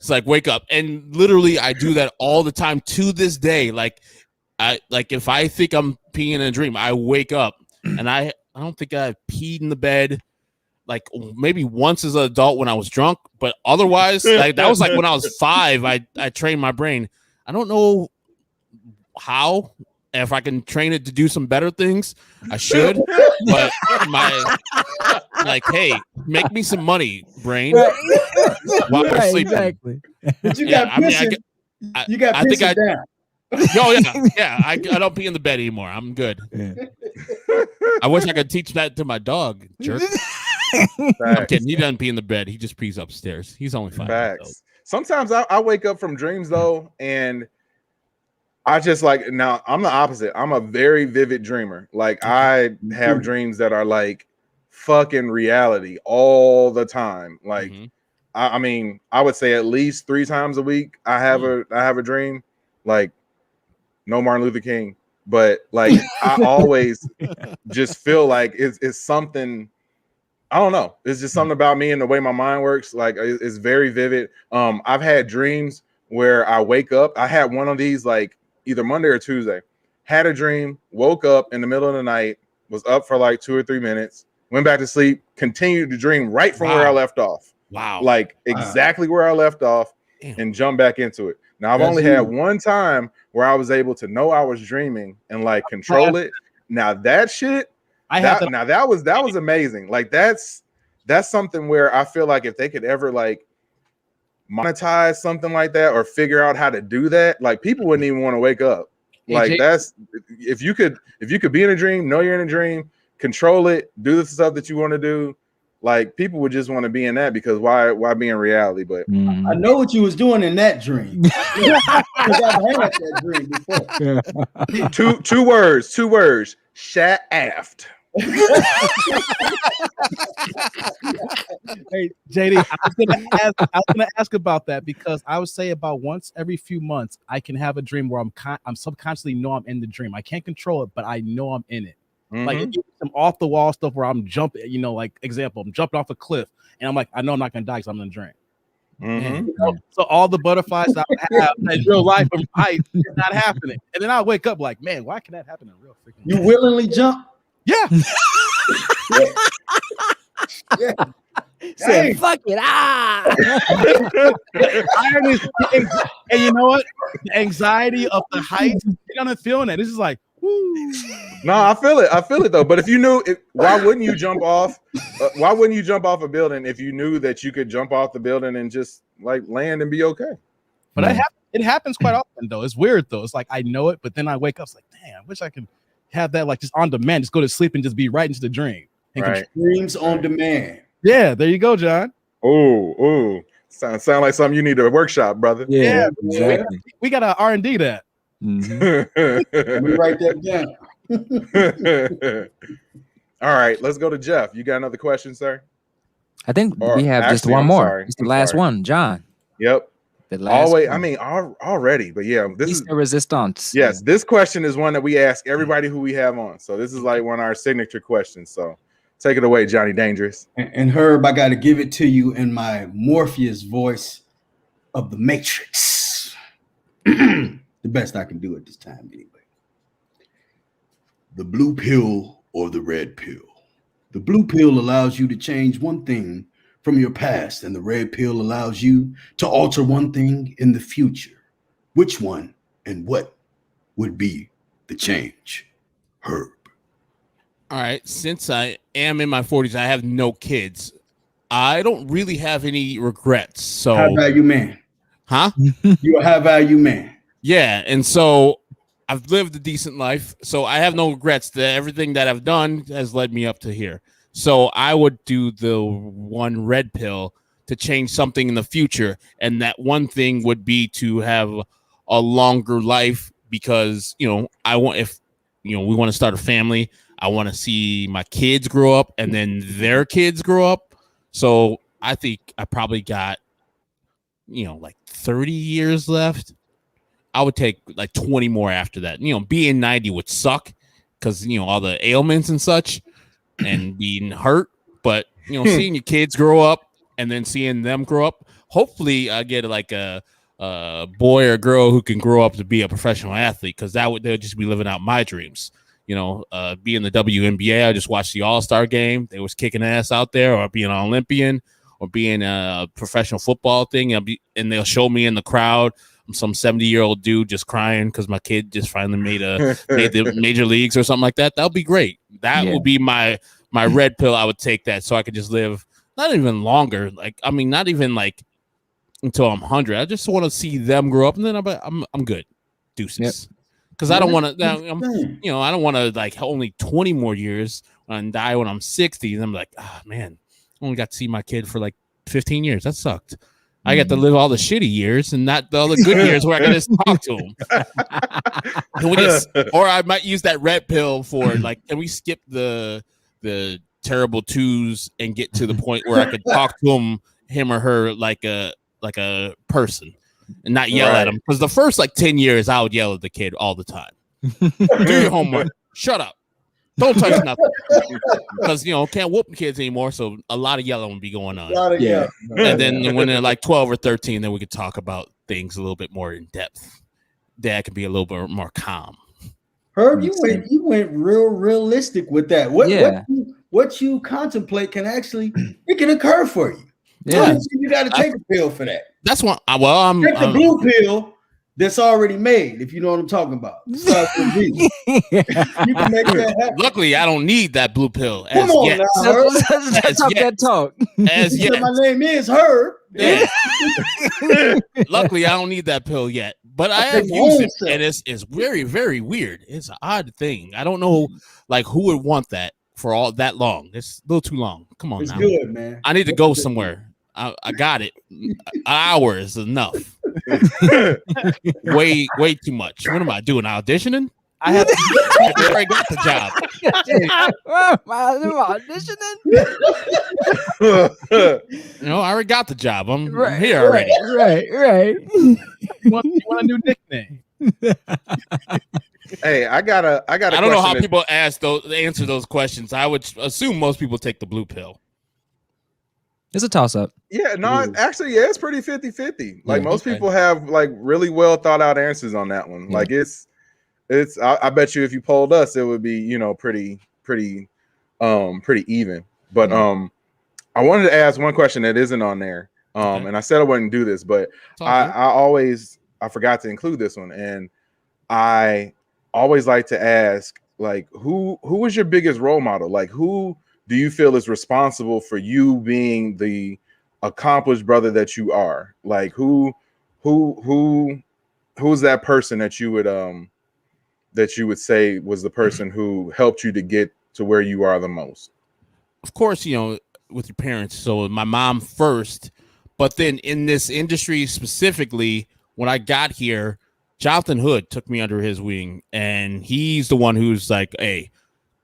like, wake up. And literally I do that all the time to this day. Like if I think I'm peeing in a dream, I wake up, and I don't think I peed in the bed like maybe once as an adult when I was drunk, but otherwise that was like when I was 5. I trained my brain. I don't know how, if I can train it to do some better things, I should. But hey, make me some money, brain. While we're sleeping. Exactly. But you got down. Oh yeah. I don't pee in the bed anymore. I'm good. Yeah. I wish I could teach that to my dog, jerk. I'm kidding. He doesn't pee in the bed. He just pees upstairs. He's only 5 years old. Sometimes I wake up from dreams though, and I just like, now I'm the opposite. I'm a very vivid dreamer. Like I have dreams that are like fucking reality all the time. Like I mean, I would say at least 3 times a week I have a dream. Like, no Martin Luther King, but like I always just feel like it's something. I don't know. It's just something about me and the way my mind works. Like it's very vivid. I've had dreams where I wake up. I had one of these like either Monday or Tuesday. Had a dream, woke up in the middle of the night, was up for like 2 or 3 minutes, went back to sleep, continued to dream right from where I left off. Wow. Like exactly where I left off. Damn. And jump back into it. Now I've only had one time where I was able to know I was dreaming and like control it. Now that shit, that was amazing. Like that's something where I feel like if they could ever like monetize something like that or figure out how to do that, like people wouldn't even want to wake up. Like that's if you could be in a dream, know you're in a dream, control it, do the stuff that you want to do. Like people would just want to be in that because why be in reality? But I know what you was doing in that dream. Because I've had that dream before. Two words. Shat aft. Hey JD, I was gonna ask about that because I would say about once every few months I can have a dream where I'm subconsciously know I'm in the dream. I can't control it, but I know I'm in it. Like some off the wall stuff where I'm jumping, like example, I'm jumping off a cliff and I'm like, I know I'm not gonna die because I'm in a dream. So all the butterflies that I have in real life of height is not happening. And then I wake up like, man, why can that happen in real freaking You willingly jump? Yeah. Yeah. Said, fuck it. And you know what? The anxiety of the height, you're gonna feel that. This is like, woo. No, I feel it though. But if you knew, why wouldn't you jump off? Why wouldn't you jump off a building if you knew that you could jump off the building and just like land and be okay? But it happens quite often though. It's weird though. It's like I know it, but then I wake up. It's like, damn, I wish I could have that like just on demand. Just go to sleep and just be right into the dream. Right. Dreams on demand. Yeah, there you go, John. Oh, sound like something you need to workshop, brother. Yeah, exactly. We got to R&D that. Let me write that down. All All right, let's go to Jeff. You got another question, sir? I think Or we have just actually, one I'm more. sorry. It's the I'm last sorry. one, John. Yep. The last Always. one. I mean, already, but yeah, this is resistance. Yes, this question is one that we ask everybody who we have on. So this is like one of our signature questions. So take it away, Johnny Dangerous. And Herb, I got to give it to you in my Morpheus voice of the Matrix. The best I can do at this time, anyway. The blue pill or the red pill? The blue pill allows you to change one thing from your past, and the red pill allows you to alter one thing in the future. Which one and what would be the change? Herb. All right. Since I am in my 40s, I have no kids. I don't really have any regrets. So High value man. Huh? You're a high value man. Yeah. And so I've lived a decent life. So I have no regrets. Everything that I've done has led me up to here. So I would do the one red pill to change something in the future. And that one thing would be to have a longer life because, I want, if, we want to start a family, I want to see my kids grow up and then their kids grow up. So I think I probably got, like 30 years left. I would take like 20 more after that. Being 90 would suck because, all the ailments and such and being hurt. But, seeing your kids grow up and then seeing them grow up, hopefully I get like a boy or girl who can grow up to be a professional athlete because they'll just be living out my dreams. Be in the WNBA. I just watched the All-Star game. They was kicking ass out there, or being an Olympian, or being a professional football thing. And they'll show me in the crowd. I'm some 70-year-old dude just crying because my kid just finally made the major leagues or something like that. That'll be great. That would be my red pill. I would take that so I could just live not even longer. Not even like until I'm 100. I just want to see them grow up, and then I'm good. Deuces. Because I don't want to. I don't want to like only 20 more years and die when I'm 60. And I'm like, man, I only got to see my kid for like 15 years. That sucked. I got to live all the shitty years and not all the good years where I can just talk to him. Or I might use that red pill for like, can we skip the terrible twos and get to the point where I could talk to him or her like a person and not yell at him? Because the first like 10 years, I would yell at the kid all the time. Do your homework. Shut up. Don't touch nothing. Because, can't whoop kids anymore. So a lot of yelling would be going on. And then when they're like 12 or 13, then we could talk about things a little bit more in depth. Dad can be a little bit more calm. Herb, you went real realistic with that. What you contemplate can actually, it can occur for you. Yeah. You got to take a pill for that. That's what, I'm take the blue pill that's already made, if you know what I'm talking about. You can make that happen. Luckily, I don't need that blue pill. Come on now, Herb. That talk. As yet. My name is Herb. Yeah. Luckily, I don't need that pill yet, but I have used it, and it's very, very weird. It's an odd thing. I don't know, like, who would want that for all that long. It's a little too long. Come on, it's now. Good, man. I need to go somewhere. I got it. An hour is enough. way too much. What am I doing? Auditioning? I already got the job. I already got the job. I'm here already. Right. You want a new nickname? Hey, I got a I don't know how people answer those questions. I would assume most people take the blue pill. It's a toss-up. Yeah, no, actually, it's pretty 50-50. Like most people have like really well thought out answers on that one. Like it's I bet you if you polled us, it would be, pretty even. But I wanted to ask one question that isn't on there. And I said I wouldn't do this, but I forgot to include this one. And I always like to ask, like, who was your biggest role model? Like, who do you feel is responsible for you being the accomplished brother that you are? Like, who's that person that you would say was the person who helped you to get to where you are the most? Of course, with your parents. So my mom first, but then in this industry specifically, when I got here, Jonathan Hood took me under his wing, and he's the one who's like, hey,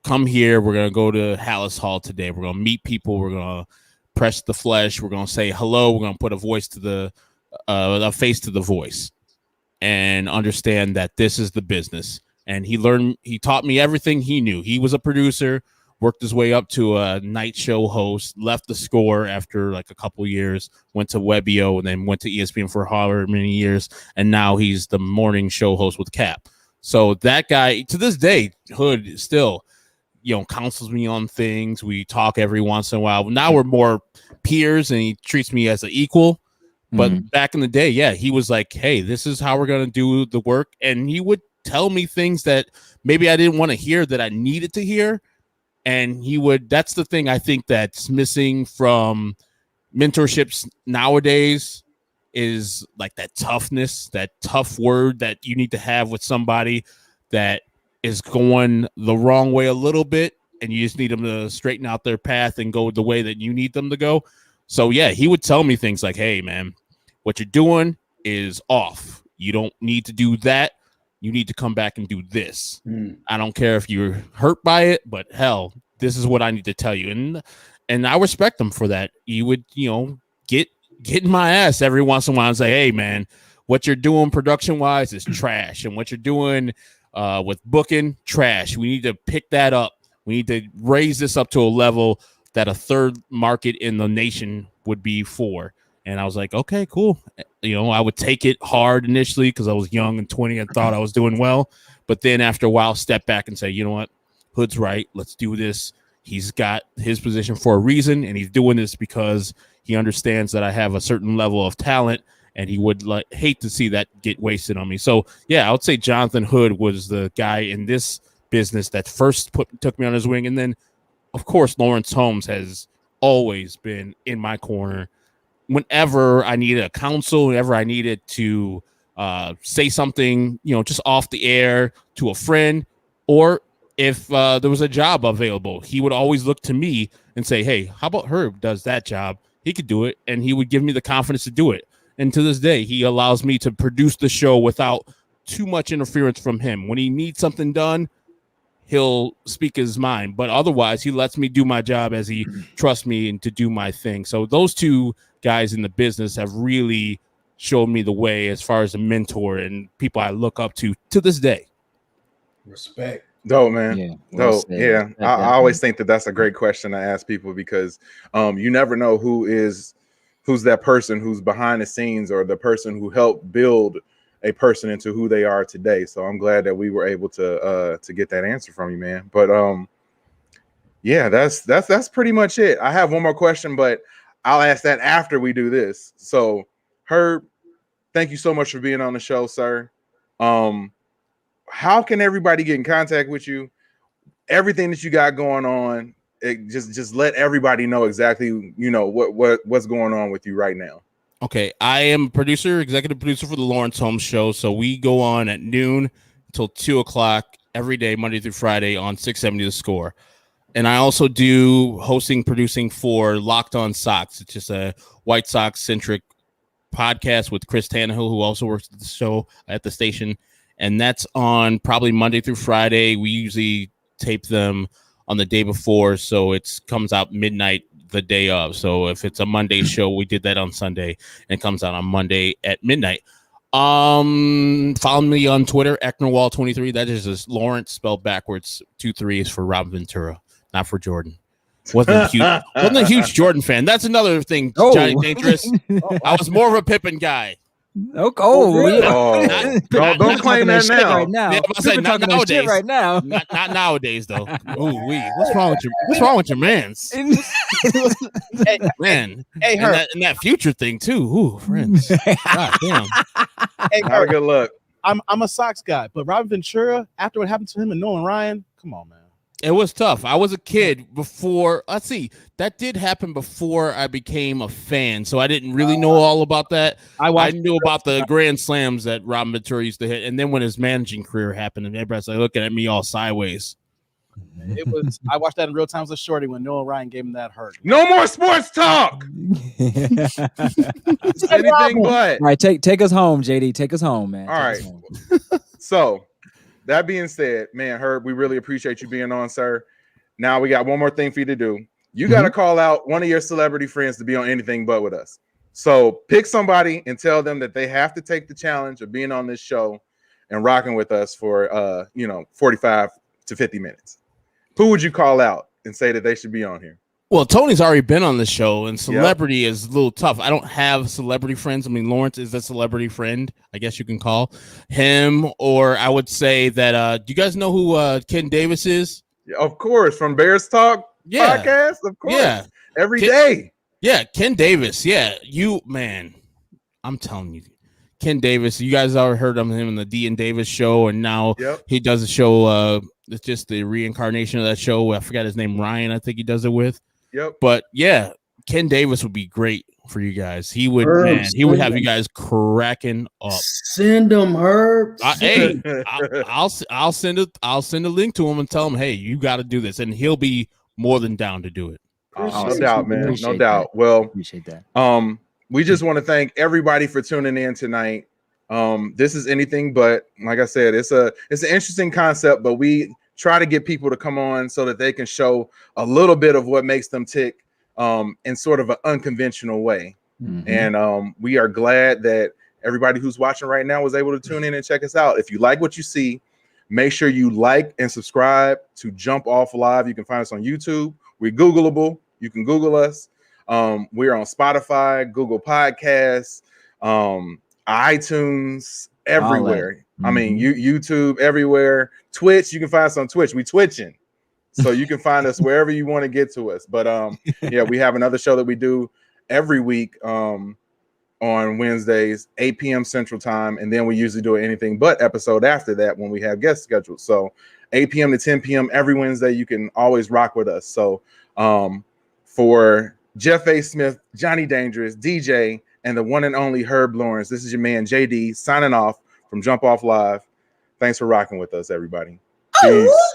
come here. We're going to go to Hallis Hall today. We're going to meet people. We're going to press the flesh. We're going to say hello. We're going to put a voice to a face to the voice and understand that this is the business. And he taught me everything he knew. He was a producer, worked his way up to a night show host, left the Score after like a couple years, went to Webio, and then went to ESPN for however many years. And now he's the morning show host with Cap. So that guy, to this day, Hood still, counsels me on things. We talk every once in a while. Now we're more peers, and he treats me as an equal. But back in the day, yeah, he was like, hey, this is how we're going to do the work. And he would tell me things that maybe I didn't want to hear that I needed to hear. And that's the thing I think that's missing from mentorships nowadays is like that toughness, that tough word that you need to have with somebody that is going the wrong way a little bit. And you just need them to straighten out their path and go the way that you need them to go. So, yeah, he would tell me things like, hey, man, what you're doing is off. You don't need to do that. You need to come back and do this. I don't care if you're hurt by it, but hell, this is what I need to tell you. And I respect him for that. He would, get in my ass every once in a while and say, hey, man, what you're doing production-wise is trash. And what you're doing with booking, trash. We need to pick that up. We need to raise this up to a level that a third market in the nation would be for. And I was like, okay, cool. I would take it hard initially because I was young and 20 and thought I was doing well. But then after a while, step back and say, you know what? Hood's right. Let's do this. He's got his position for a reason, and he's doing this because he understands that I have a certain level of talent, and he would hate to see that get wasted on me. So, yeah, I would say Jonathan Hood was the guy in this business that first took me on his wing. And then, of course, Laurence Holmes has always been in my corner. Whenever I needed a counsel, whenever I needed to say something, just off the air to a friend, or if there was a job available, he would always look to me and say, hey, how about Herb does that job? He could do it. And he would give me the confidence to do it. And to this day, he allows me to produce the show without too much interference from him. When he needs something done, he'll speak his mind. But otherwise, he lets me do my job as he trusts me and to do my thing. So those two guys in the business have really showed me the way as far as a mentor and people I look up to this day. Respect. Dope, man. Yeah, Dope. Yeah. I always think that's a great question to ask people because you never know who's that person who's behind the scenes or the person who helped build a person into who they are today. So I'm glad that we were able to get that answer from you, man. But yeah, that's pretty much it. I have one more question, but I'll ask that after we do this. So Herb, thank you so much for being on the show, sir. How can everybody get in contact with you? Everything that you got going on, just let everybody know exactly, what's going on with you right now. Okay, I am executive producer for the Laurence Holmes Show. So we go on at noon until 2:00 every day, Monday through Friday on 670 The Score. And I also do producing for Locked On Sox. It's just a White Sox-centric podcast with Chris Tannehill, who also works at the show at the station. And that's on probably Monday through Friday. We usually tape them on the day before, so it comes out midnight the day of. So if it's a Monday show, we did that on Sunday, and it comes out on Monday at midnight. Follow me on Twitter, Ecknerwall23. That is just Lawrence spelled backwards. 23 is for Rob Ventura, not for Jordan. Wasn't a huge Jordan fan. That's another thing, Johnny Dangerous. I was more of a Pippen guy. Don't claim that now. Right now. Yeah, I say not nowadays. Right now. Not nowadays though. Ooh, what's wrong with your mans? Man, Hey, Herb. and that future thing too. Ooh, friends. God damn. Hey, Have a good luck. I'm a Sox guy, but Robin Ventura, after what happened to him and Nolan Ryan, come on, man. It was tough. I was a kid before. Let's see. That did happen before I became a fan, so I didn't really know all about that. I knew about the grand slams that Robin Ventura used to hit, and then when his managing career happened, and everybody's like looking at me all sideways. I watched that in real time as a shorty when Nolan Ryan gave him that hurt. No more sports talk. Anything but. All right, take us home, JD. Take us home, man. All right. So that being said, man, Herb, we really appreciate you being on, sir. Now we got one more thing for you to do. You got to call out one of your celebrity friends to be on Anything But with us. So pick somebody and tell them that they have to take the challenge of being on this show and rocking with us for 45 to 50 minutes. Who would you call out and say that they should be on here? Well, Tony's already been on the show, and celebrity is a little tough. I don't have celebrity friends. I mean, Laurence is a celebrity friend, I guess you can call him. Or I would say that, do you guys know who Ken Davis is? Yeah, of course, from Bears Talk podcast, of course. Yeah. Every day. Yeah, Ken Davis. Yeah, I'm telling you. Ken Davis, you guys already heard of him in the D and Davis show, and now he does a show. It's just the reincarnation of that show. I forgot his name, Ryan. I think he does it with. Yep. But yeah, Ken Davis would be great for you guys. He would, have you guys cracking up. Send him, Herb. I'll send a link to him and tell him, hey, you got to do this, and he'll be more than down to do it. No doubt, man. No doubt. Well, appreciate that. We just want to thank everybody for tuning in tonight. This is Anything But. Like I said, it's an interesting concept, but we try to get people to come on so that they can show a little bit of what makes them tick in sort of an unconventional way. And we are glad that everybody who's watching right now was able to tune in and check us out. If you like what you see, make sure you like and subscribe to Jumpoff Live. You can find us on YouTube. We're Googleable. You can Google us. We're on Spotify, Google Podcasts, iTunes, everywhere. I mean, YouTube, everywhere. Twitch, you can find us on Twitch. We twitching. So you can find us wherever you want to get to us. But we have another show that we do every week on Wednesdays, 8 p.m. Central Time. And then we usually do an Anything But episode after that when we have guests scheduled. So 8 p.m. to 10 p.m. every Wednesday, you can always rock with us. So for Jeff A. Smith, Johnny Dangerous, DJ, and the one and only Herb Laurence, this is your man JD signing off from Jumpoff Live. Thanks for rocking with us, everybody. Peace.